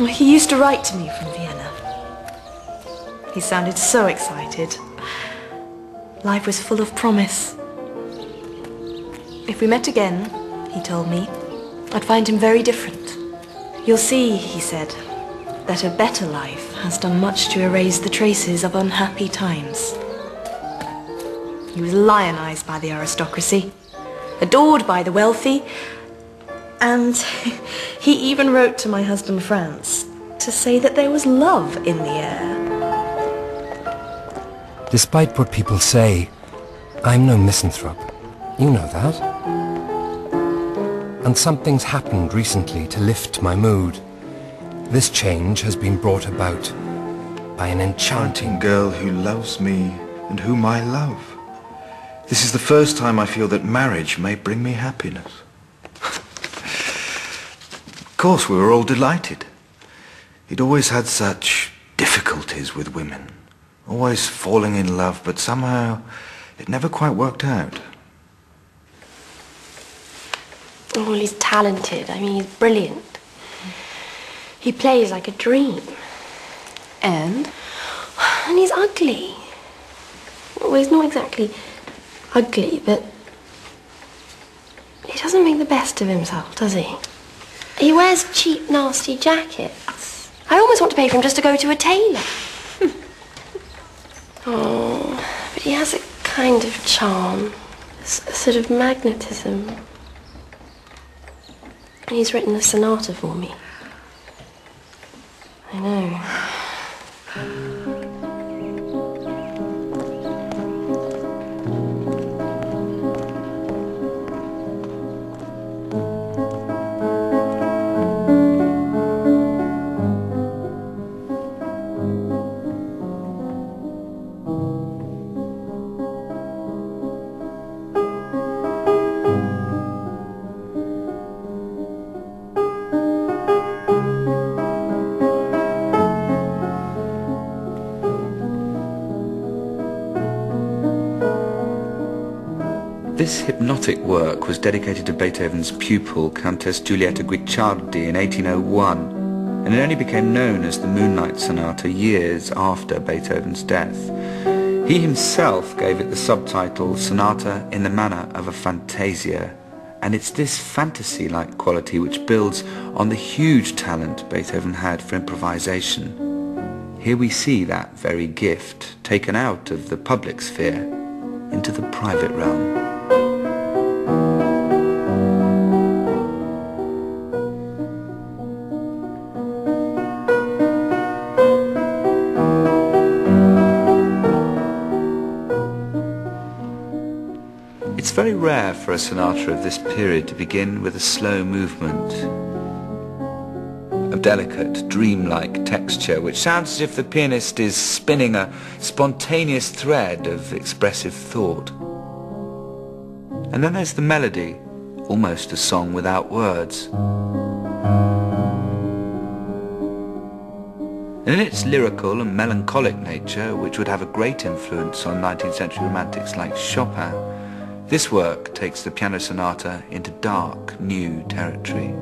He used to write to me from Vienna. He sounded so excited. Life was full of promise. If we met again, he told me, I'd find him very different. You'll see, he said, that a better life has done much to erase the traces of unhappy times. He was lionized by the aristocracy, adored by the wealthy, and he even wrote to my husband Franz to say that there was love in the air. Despite what people say, I'm no misanthrope. You know that. And something's happened recently to lift my mood. This change has been brought about by an enchanting girl who loves me and whom I love. This is the first time I feel that marriage may bring me happiness. Of course, we were all delighted. He'd always had such difficulties with women. Always falling in love, but somehow it never quite worked out. Oh, well, he's talented. I mean, he's brilliant. He plays like a dream. And? And he's ugly. Well, he's not exactly ugly, but he doesn't make the best of himself, does he? He wears cheap, nasty jackets. I almost want to pay for him just to go to a tailor. Oh, but he has a kind of charm, a sort of magnetism. He's written a sonata for me. I know. This hypnotic work was dedicated to Beethoven's pupil, Countess Giulietta Guicciardi, in 1801, and it only became known as the Moonlight Sonata years after Beethoven's death. He himself gave it the subtitle Sonata in the Manner of a Fantasia, and it's this fantasy-like quality which builds on the huge talent Beethoven had for improvisation. Here we see that very gift taken out of the public sphere into the private realm. It's very rare for a sonata of this period to begin with a slow movement of delicate, dreamlike texture, which sounds as if the pianist is spinning a spontaneous thread of expressive thought. And then there's the melody, almost a song without words. And in its lyrical and melancholic nature, which would have a great influence on 19th century romantics like Chopin, this work takes the piano sonata into dark, new territory.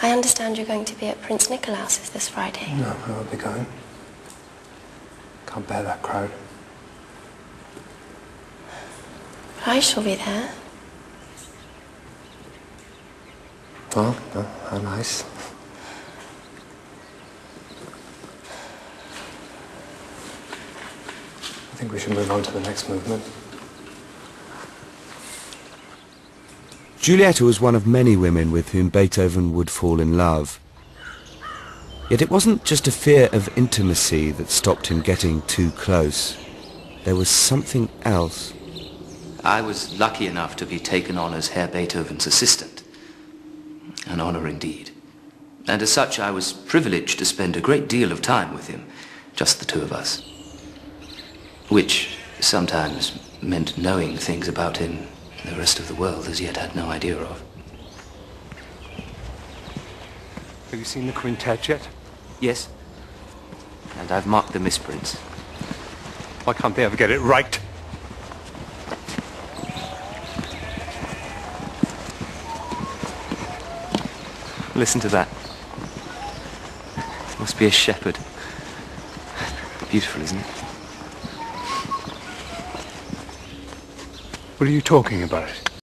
I understand you're going to be at Prince Nicolaus's this Friday. No, I won't be going. Can't bear that crowd. But I shall be there. Well, no, how nice. I think we should move on to the next movement. Giulietta was one of many women with whom Beethoven would fall in love. Yet it wasn't just a fear of intimacy that stopped him getting too close. There was something else. I was lucky enough to be taken on as Herr Beethoven's assistant. An honor indeed. And as such, I was privileged to spend a great deal of time with him, just the two of us. Which sometimes meant knowing things about him the rest of the world as yet had no idea of. Have you seen the quintet yet? Yes. And I've marked the misprints. Why can't they ever get it right? Listen to that. Must be a shepherd. Beautiful, isn't it? What are you talking about?